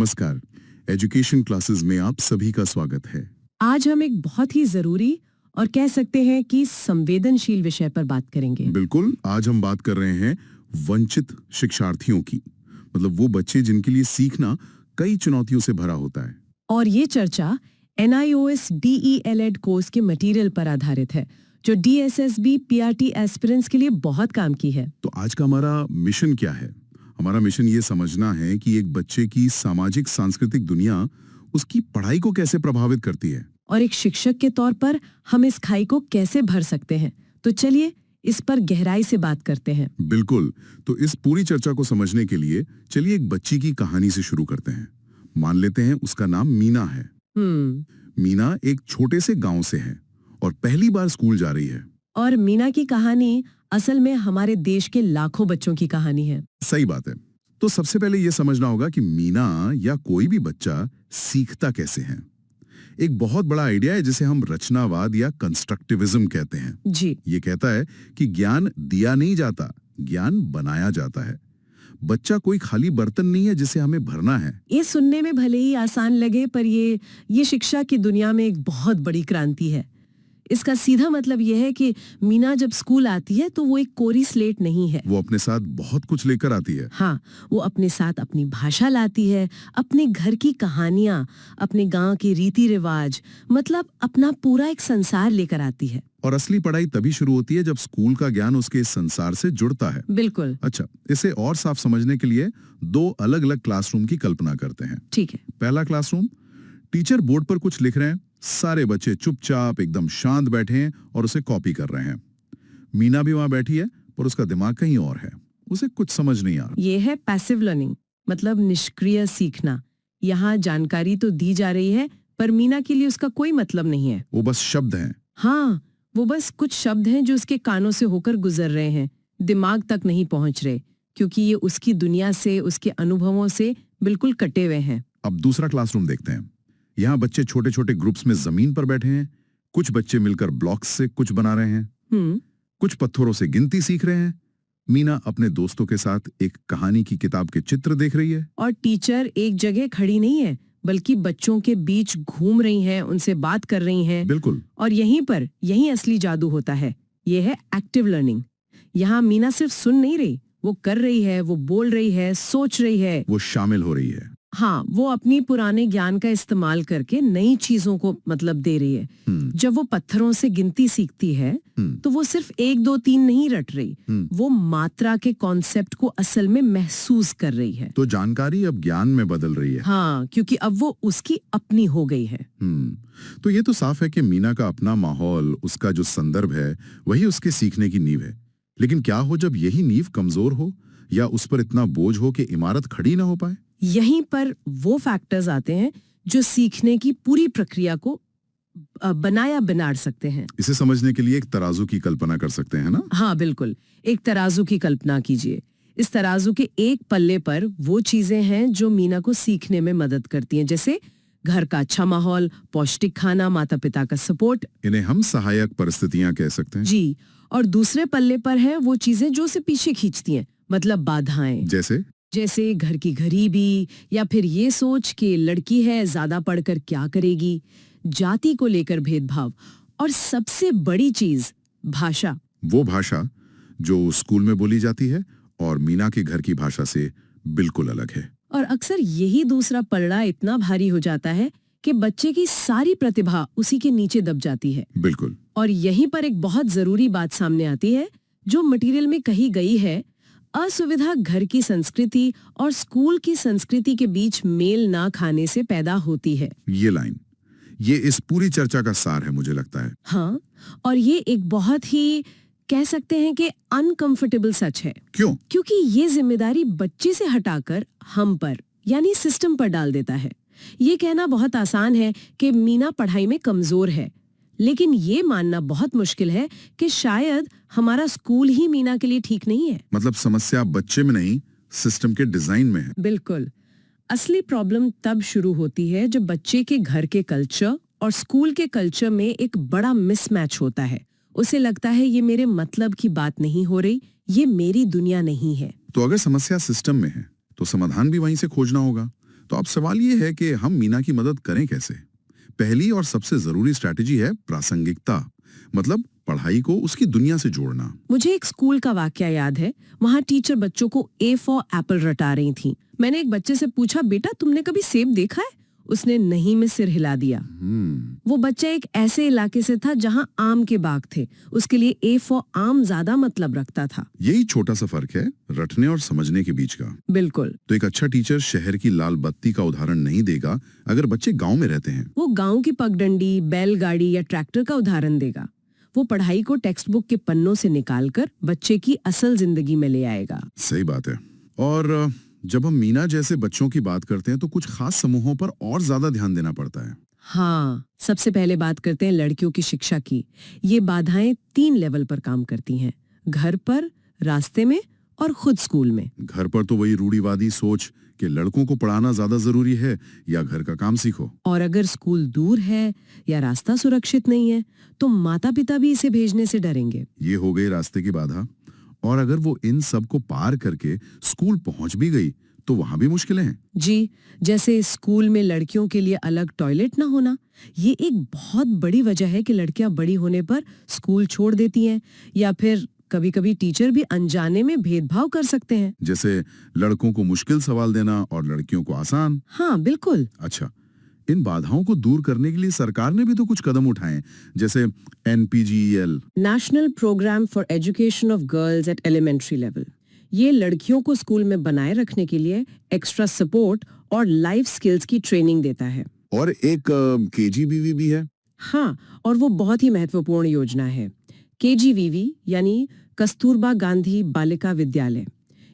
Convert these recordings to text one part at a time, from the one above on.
नमस्कार। Education classes में आप सभी का स्वागत है। आज हम एक बहुत ही जरूरी और कह सकते हैं कि संवेदनशील विषय पर बात करेंगे। बिल्कुल, आज हम बात कर रहे हैं वंचित शिक्षार्थियों की, मतलब वो बच्चे जिनके लिए सीखना कई चुनौतियों से भरा होता है। और ये चर्चा NIOS DELED कोर्स के मटेरियल पर आधारित है, जो DSSB PRT एस्पिरेंट्स के लिए बहुत काम की है। तो आज का हमारा मिशन क्या है? हमारा मिशन ये समझना है कि एक बच्चे की सामाजिक सांस्कृतिक दुनिया उसकी पढ़ाई को कैसे प्रभावित करती है, और एक शिक्षक के तौर पर हम इस खाई को कैसे भर सकते हैं। तो चलिए इस पर गहराई से बात करते हैं। बिल्कुल। तो इस पूरी चर्चा को समझने के लिए चलिए एक बच्ची की कहानी से शुरू करते हैं। मान लेते हैं उसका नाम मीना है। मीना एक छोटे से गांव से है और पहली बार स्कूल जा रही है। और मीना की कहानी असल में हमारे देश के लाखों बच्चों की कहानी है। सही बात है। तो सबसे पहले ये समझना होगा कि मीना या कोई भी बच्चा सीखता कैसे है। एक बहुत बड़ा आइडिया है जिसे हम रचनावाद या कंस्ट्रक्टिविज्म कहते हैं। जी। ये कहता है कि ज्ञान दिया नहीं जाता, ज्ञान बनाया जाता है। बच्चा कोई खाली बर्तन नहीं है जिसे हमें भरना है। ये सुनने में भले ही आसान लगे, पर ये शिक्षा की दुनिया में एक बहुत बड़ी क्रांति है। इसका सीधा मतलब यह है कि मीना जब स्कूल आती है तो वो एक कोरी स्लेट नहीं है। वो अपने साथ बहुत कुछ लेकर आती है। हाँ, वो अपने साथ अपनी भाषा लाती है, अपने घर की कहानियां, अपने गांव के रीति रिवाज, मतलब अपना पूरा एक संसार लेकर आती है। और असली पढ़ाई तभी शुरू होती है जब स्कूल का ज्ञान उसके इस संसार से जुड़ता है। बिल्कुल। अच्छा, इसे और साफ समझने के लिए दो अलग अलग क्लासरूम की कल्पना करते हैं। ठीक है। पहला क्लासरूम, टीचर बोर्ड पर कुछ लिख रहे हैं, सारे बच्चे चुपचाप एकदम शांत बैठे हैं और उसे कॉपी कर रहे हैं। मीना भी वहां बैठी है पर उसका दिमाग कहीं और है, उसे कुछ समझ नहीं आ रहा। ये है पैसिव लर्निंग, मतलब निष्क्रिय सीखना। यहाँ जानकारी तो दी जा रही है पर मीना के लिए उसका कोई मतलब नहीं है। वो बस शब्द हैं। हाँ, वो बस कुछ शब्द हैं जो उसके कानों से होकर गुजर रहे हैं, दिमाग तक नहीं पहुंच रहे, क्योंकि ये उसकी दुनिया से, उसके अनुभवों से बिल्कुल कटे हुए हैं। अब दूसरा क्लासरूम देखते हैं। यहाँ बच्चे छोटे छोटे ग्रुप्स में जमीन पर बैठे हैं। कुछ बच्चे मिलकर ब्लॉक्स से कुछ बना रहे हैं, कुछ पत्थरों से गिनती सीख रहे हैं। मीना अपने दोस्तों के साथ एक कहानी की किताब के चित्र देख रही है। और टीचर एक जगह खड़ी नहीं है, बल्कि बच्चों के बीच घूम रही हैं, उनसे बात कर रही हैं। बिल्कुल। और यहीं असली जादू होता है। ये है एक्टिव लर्निंग। यहाँ मीना सिर्फ सुन नहीं रही, वो कर रही है, वो बोल रही है, सोच रही है, वो शामिल हो रही है। हाँ, वो अपनी पुराने ज्ञान का इस्तेमाल करके नई चीजों को मतलब दे रही है। जब वो पत्थरों से गिनती सीखती है तो वो सिर्फ 1 2 3 नहीं रट रही, वो मात्रा के कॉन्सेप्ट को असल में महसूस कर रही है। तो जानकारी अब ज्ञान में बदल रही है। हाँ, क्योंकि अब वो उसकी अपनी हो गई है। तो ये तो साफ है कि मीना का अपना माहौल, उसका जो संदर्भ है, वही उसके सीखने की नींव है। लेकिन क्या हो जब यही नींव कमजोर हो या उस पर इतना बोझ हो कि इमारत खड़ी ना हो पाए? यहीं पर वो फैक्टर्स आते हैं जो सीखने की पूरी प्रक्रिया को बनाया बिगाड़ सकते हैं। इसे समझने के लिए एक तराजू की कल्पना कर सकते हैं ना? हाँ बिल्कुल, एक तराजू की कल्पना कीजिए। इस तराजू के एक पल्ले पर वो चीजें हैं जो मीना को सीखने में मदद करती हैं, जैसे घर का अच्छा माहौल, पौष्टिक खाना, माता पिता का सपोर्ट। इन्हें हम सहायक परिस्थितियां कह सकते हैं। जी। और दूसरे पल्ले पर है वो चीजें जो उसे पीछे खींचती हैं, मतलब बाधाएं। जैसे घर की गरीबी, या फिर ये सोच कि लड़की है, ज्यादा पढ़कर क्या करेगी, जाति को लेकर भेदभाव, और सबसे बड़ी चीज भाषा। वो भाषा जो स्कूल में बोली जाती है और मीना के घर की भाषा से बिल्कुल अलग है। और अक्सर यही दूसरा पलड़ा इतना भारी हो जाता है कि बच्चे की सारी प्रतिभा उसी के नीचे दब जाती है। बिल्कुल। और यहीं पर एक बहुत जरूरी बात सामने आती है जो मटेरियल में कही गई है। असुविधा घर की संस्कृति और स्कूल की संस्कृति के बीच मेल ना खाने से पैदा होती है। ये लाइन, ये इस पूरी चर्चा का सार है, मुझे लगता है। हाँ, और ये एक बहुत ही कह सकते हैं कि अनकंफर्टेबल सच है। क्यों? क्योंकि ये जिम्मेदारी बच्चे से हटाकर हम पर, यानी सिस्टम पर डाल देता है। ये कहना बहुत आसान है कि मीना पढ़ाई में कमजोर है, लेकिन ये मानना बहुत मुश्किल है कि शायद हमारा स्कूल ही मीना के लिए ठीक नहीं है। मतलब समस्या बच्चे में नहीं, सिस्टम के डिजाइन में है। बिल्कुल। असली प्रॉब्लम तब शुरू होती है जब बच्चे के घर के कल्चर और स्कूल के कल्चर में एक बड़ा मिसमैच होता है। उसे लगता है ये मेरे मतलब की बात नहीं हो रही, ये मेरी दुनिया नहीं है। तो अगर समस्या सिस्टम में है तो समाधान भी वहीं से खोजना होगा। तो अब सवाल ये है कि हम मीना की मदद करें कैसे। पहली और सबसे जरूरी स्ट्रैटेजी है प्रासंगिकता, मतलब पढ़ाई को उसकी दुनिया से जोड़ना। मुझे एक स्कूल का वाकया याद है। वहाँ टीचर बच्चों को ए फॉर एप्पल रटा रही थी। मैंने एक बच्चे से पूछा, बेटा तुमने कभी सेब देखा है? उसने नहीं में सिर हिला दिया। वो बच्चा एक ऐसे इलाके से था जहाँ आम के बाग थे। उसके लिए ए फॉर आम ज्यादा मतलब रखता था। यही छोटा सा फर्क है रटने और समझने के बीच का। बिल्कुल। तो एक अच्छा टीचर शहर की लाल बत्ती का उदाहरण नहीं देगा अगर बच्चे गांव में रहते हैं। वो गांव की पगडंडी, बैलगाड़ी या ट्रैक्टर का उदाहरण देगा। वो पढ़ाई को टेक्स्ट बुक के पन्नों से निकालकर बच्चे की असल जिंदगी में ले आएगा। सही बात है। और जब हम मीना जैसे बच्चों की बात करते हैं तो कुछ खास समूहों पर और ज्यादा ध्यान देना पड़ता है। हाँ, सबसे पहले बात करते हैं लड़कियों की शिक्षा की। ये बाधाएं 3 लेवल पर काम करती हैं: घर पर, रास्ते में और खुद स्कूल में। घर पर तो वही रूढ़िवादी सोच कि लड़कों को पढ़ाना ज्यादा जरूरी है या घर का काम सीखो। और अगर स्कूल दूर है या रास्ता सुरक्षित नहीं है तो माता पिता भी इसे भेजने से डरेंगे। ये हो गई रास्ते की बाधा। और अगर वो इन सब को पार करके स्कूल पहुंच भी गई तो वहां भी मुश्किलें हैं। जी, जैसे स्कूल में लड़कियों के लिए अलग टॉयलेट ना होना। ये एक बहुत बड़ी वजह है कि लड़कियां बड़ी होने पर स्कूल छोड़ देती हैं, या फिर कभी-कभी टीचर भी अनजाने में भेदभाव कर सकते हैं। जैसे लड़कों को मुश्किल सवाल देना और लड़कियों को आसान। हाँ, बिल्कुल। अच्छा, इन बाधाओं को दूर करने के लिए सरकार ने भी तो कुछ कदम उठाए, जैसे NPGEL, national program for education of girls at elementary level. ये लड़कियों को स्कूल में बनाए रखने के लिए एक्स्ट्रा सपोर्ट और लाइफ स्किल्स की ट्रेनिंग देता है। और एक KGBV भी है। हाँ, और वो बहुत ही महत्वपूर्ण योजना है। KGVV यानी कस्तूरबा गांधी बालिका विद्यालय।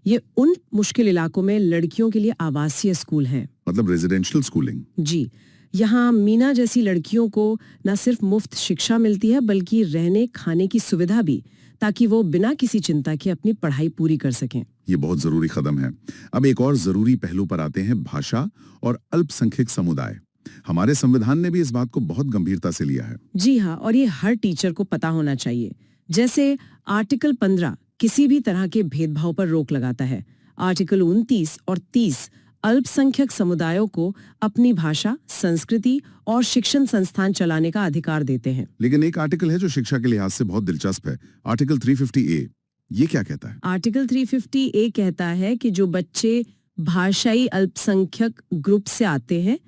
ये उन मुश्किल इलाकों में लड़कियों के लिए आवासीय स्कूल हैं। मतलब रेजिडेंशियल स्कूलिंग। जी, यहाँ मीना जैसी लड़कियों को न सिर्फ मुफ्त शिक्षा मिलती है बल्कि रहने खाने की सुविधा भी, ताकि वो बिना किसी चिंता के अपनी पढ़ाई पूरी कर सकें। ये बहुत जरूरी कदम है। अब एक और जरूरी पहलू पर आते हैं, भाषा और अल्पसंख्यक समुदाय। हमारे संविधान ने भी इस बात को बहुत गंभीरता से लिया है। जी हाँ, और ये हर टीचर को पता होना चाहिए। जैसे आर्टिकल 15 किसी भी तरह के भेदभाव पर रोक लगाता है। आर्टिकल 29 और 30 अल्पसंख्यक समुदायों को अपनी भाषा, संस्कृति और शिक्षण संस्थान चलाने का अधिकार देते हैं। लेकिन एक आर्टिकल है जो शिक्षा के लिहाज से बहुत दिलचस्प है, आर्टिकल 350A। ये क्या कहता है? आर्टिकल 350A कहता है कि जो बच्चे भाषाई अल्पसंख्यक ग्रुप से आते हैं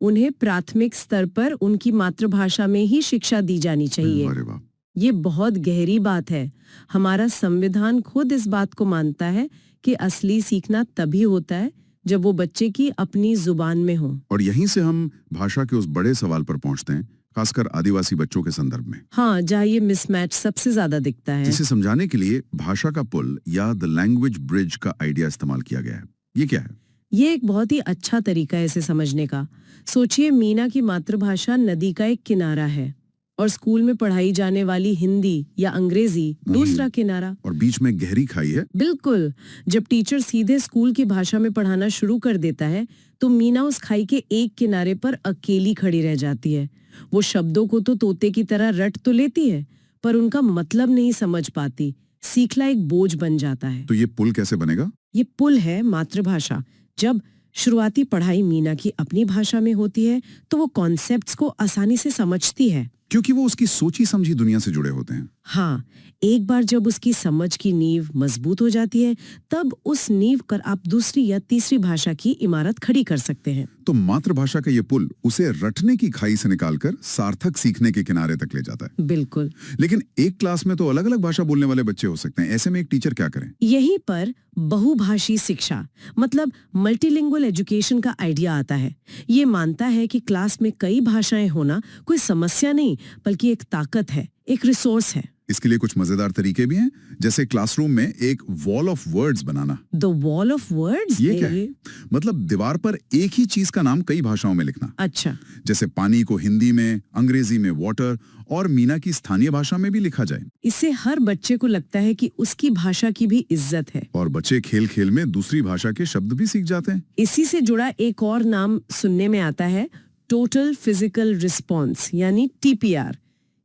उन्हें प्राथमिक स्तर पर उनकी मातृभाषा में ही शिक्षा दी जानी चाहिए। अरे वाह! ये बहुत गहरी बात है। हमारा संविधान खुद इस बात को मानता है कि असली सीखना तभी होता है जब वो बच्चे की अपनी जुबान में हो। और यहीं से हम भाषा के उस बड़े सवाल पर पहुंचते हैं, खासकर आदिवासी बच्चों के संदर्भ में। हाँ, जहाँ ये मिसमैच सबसे ज्यादा दिखता है। जिसे समझाने के लिए भाषा का पुल या द लैंग्वेज ब्रिज का आइडिया इस्तेमाल किया गया है। ये क्या है? ये एक बहुत ही अच्छा तरीका है इसे समझने का। सोचिए, मीना की मातृभाषा नदी का एक किनारा है और स्कूल में पढ़ाई जाने वाली हिंदी या अंग्रेजी दूसरा किनारा। और बीच में गहरी खाई है। बिल्कुल। जब टीचर सीधे स्कूल की भाषा में पढ़ाना शुरू कर देता है तो मीना उस खाई के एक किनारे पर अकेली खड़ी रह जाती है। वो शब्दों को तो तोते की तरह रट तो लेती है पर उनका मतलब नहीं समझ पाती। सीखना एक बोझ बन जाता है। तो ये पुल कैसे बनेगा? ये पुल है मातृभाषा। जब शुरुआती पढ़ाई मीना की अपनी भाषा में होती है तो वो कॉन्सेप्ट्स को आसानी से समझती है, क्योंकि वो उसकी सोची समझी दुनिया से जुड़े होते हैं। हाँ, एक बार जब उसकी समझ की नींव मजबूत हो जाती है तब उस नींव पर आप दूसरी या तीसरी भाषा की इमारत खड़ी कर सकते हैं। तो मातृभाषा का ये पुल उसे रटने की खाई से निकालकर सार्थक सीखने के किनारे तक ले जाता है। बिल्कुल। लेकिन एक क्लास में तो अलग अलग भाषा बोलने वाले बच्चे हो सकते हैं। ऐसे में एक टीचर क्या करें? यहीं पर बहुभाषी शिक्षा मतलब मल्टीलिंगुअल एजुकेशन का आइडिया आता है। ये मानता है कि क्लास में कई भाषाएं होना कोई समस्या नहीं बल्कि एक ताकत है, एक रिसोर्स है। इसके लिए कुछ मजेदार तरीके भी हैं, जैसे क्लासरूम में एक wall of words banana. The wall of words? ये क्या है? मतलब दीवार पर एक ही चीज का नाम कई भाषाओं में लिखना। अच्छा। जैसे पानी को हिंदी में, अंग्रेजी में वाटर और मीना की स्थानीय भाषा में भी लिखा जाए। इससे हर बच्चे को लगता है कि उसकी भाषा की भी इज्जत है। और बच्चे खेल खेल में दूसरी भाषा के शब्द भी सीख जाते हैं। इसी से जुड़ा एक और नाम सुनने में आता है, टोटल फिजिकल रिस्पॉन्स यानी TPR।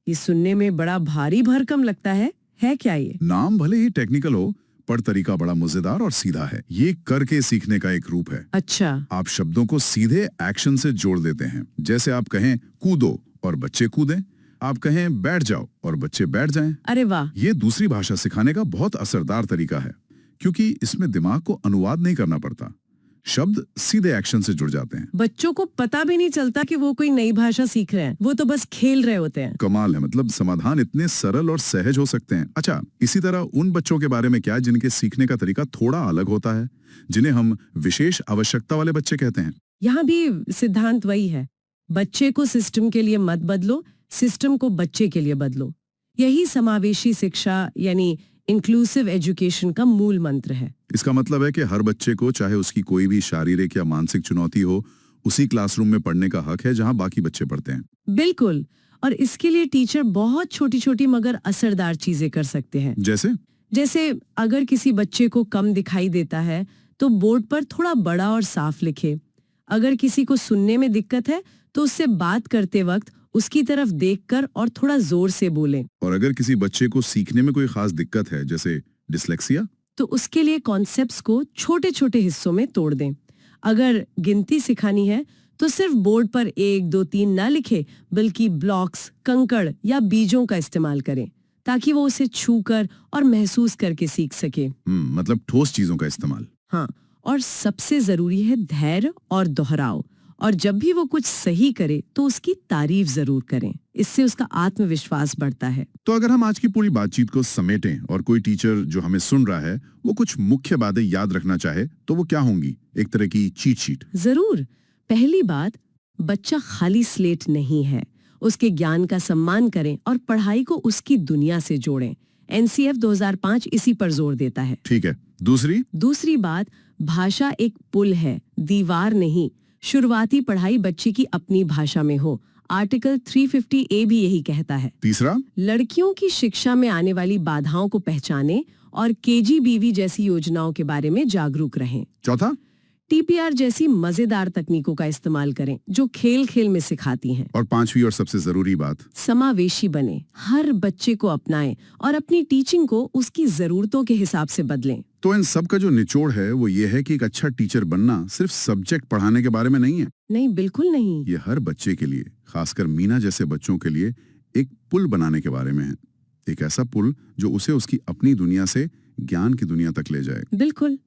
ये सुनने में बड़ा भारी भरकम लगता है क्या ये? नाम भले ही टेक्निकल हो, चटपट तरीका बड़ा मजेदार और सीधा है। ये करके सीखने का एक रूप है। अच्छा। आप शब्दों को सीधे एक्शन से जोड़ देते हैं। जैसे आप कहें कूदो और बच्चे कूदें, आप कहें बैठ जाओ और बच्चे बैठ जाएं। अरे वाह! ये दूसरी भाषा सिखाने का बहुत असरदार तरीका है, क्योंकि इसमें दिमाग को अनुवाद नहीं करना पड़ता। शब्द सीधे एक्शन से जुड़ जाते हैं। बच्चों को पता भी नहीं चलता कि वो कोई नई भाषा सीख रहे हैं, वो तो बस खेल रहे होते हैं। कमाल है, मतलब समाधान इतने सरल और सहज हो सकते हैं। अच्छा, इसी तरह उन बच्चों के बारे में क्या जिनके सीखने का तरीका थोड़ा अलग होता है, जिन्हें हम विशेष आवश्यकता वाले बच्चे कहते हैं? यहाँ भी सिद्धांत वही है, बच्चे को सिस्टम के लिए मत बदलो, सिस्टम को बच्चे के लिए बदलो। यही समावेशी शिक्षा यानी इंक्लूसिव एजुकेशन का मूल मंत्र है। इसका मतलब है कि हर बच्चे को, चाहे उसकी कोई भी शारीरिक या मानसिक चुनौती हो, उसी क्लासरूम में पढ़ने का हक है जहां बाकी बच्चे पढ़ते हैं। बिल्कुल, और इसके लिए टीचर बहुत छोटी-छोटी मगर असरदार चीजें कर सकते हैं। जैसे अगर किसी बच्चे को कम दिखाई देता है तो बोर्ड पर थोड़ा बड़ा और साफ लिखे। अगर किसी को सुनने में दिक्कत है तो उससे बात करते वक्त उसकी तरफ देखकर और थोड़ा जोर से बोलें। और अगर किसी बच्चे को सीखने में कोई खास दिक्कत है, जैसे डिस्लेक्सिया, तो उसके लिए कॉन्सेप्ट्स को छोटे-छोटे हिस्सों में तोड़ दें। अगर गिनती सिखानी है तो सिर्फ बोर्ड पर 1, 2, 3 ना लिखे, बल्कि ब्लॉक्स, कंकड़ या बीजों का इस्तेमाल करें, ताकि वो उसे छूकर और महसूस करके सीख सके। मतलब ठोस चीजों का इस्तेमाल। हाँ, और सबसे जरूरी है धैर्य और दोहराओ। और जब भी वो कुछ सही करे तो उसकी तारीफ जरूर करें, इससे उसका आत्मविश्वास बढ़ता है। तो अगर हम आज की पूरी बातचीत को समेटें और कोई टीचर जो हमें सुन रहा है वो कुछ मुख्य बातें याद रखना चाहे, तो वो क्या होंगी? एक तरह की चीट शीट। जरूर। पहली बात, बच्चा खाली स्लेट नहीं है, उसके ज्ञान का सम्मान करें और पढ़ाई को उसकी दुनिया से जोड़ें। NCF 2005 इसी पर जोर देता है। ठीक है। दूसरी बात, भाषा एक पुल है, दीवार नहीं। शुरुआती पढ़ाई बच्चे की अपनी भाषा में हो, आर्टिकल 350A भी यही कहता है। तीसरा, लड़कियों की शिक्षा में आने वाली बाधाओं को पहचानें और KGBV जैसी योजनाओं के बारे में जागरूक रहें। चौथा, TPR जैसी मजेदार तकनीकों का इस्तेमाल करें जो खेल खेल में सिखाती हैं। और पांचवी और सबसे जरूरी बात, समावेशी बने, हर बच्चे को अपनाएं और अपनी टीचिंग को उसकी जरूरतों के हिसाब से बदलें। तो इन सब का जो निचोड़ है वो ये है कि एक अच्छा टीचर बनना सिर्फ सब्जेक्ट पढ़ाने के बारे में नहीं है। नहीं, बिल्कुल नहीं। ये हर बच्चे के लिए, खासकर मीना जैसे बच्चों के लिए, एक पुल बनाने के बारे में है। एक ऐसा पुल जो उसे उसकी अपनी दुनिया से ज्ञान की दुनिया तक ले जाए। बिल्कुल।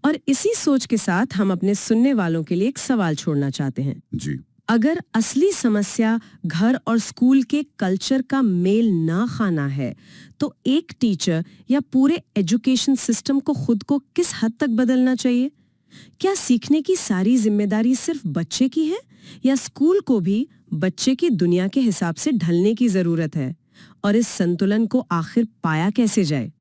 और इसी सोच के साथ हम अपने सुनने वालों के लिए एक सवाल छोड़ना चाहते हैं। जी। अगर असली समस्या घर और स्कूल के कल्चर का मेल ना खाना है, तो एक टीचर या पूरे एजुकेशन सिस्टम को खुद को किस हद तक बदलना चाहिए? क्या सीखने की सारी जिम्मेदारी सिर्फ बच्चे की है, या स्कूल को भी बच्चे की दुनिया के हिसाब से ढलने की जरूरत है? और इस संतुलन को आखिर पाया कैसे जाए?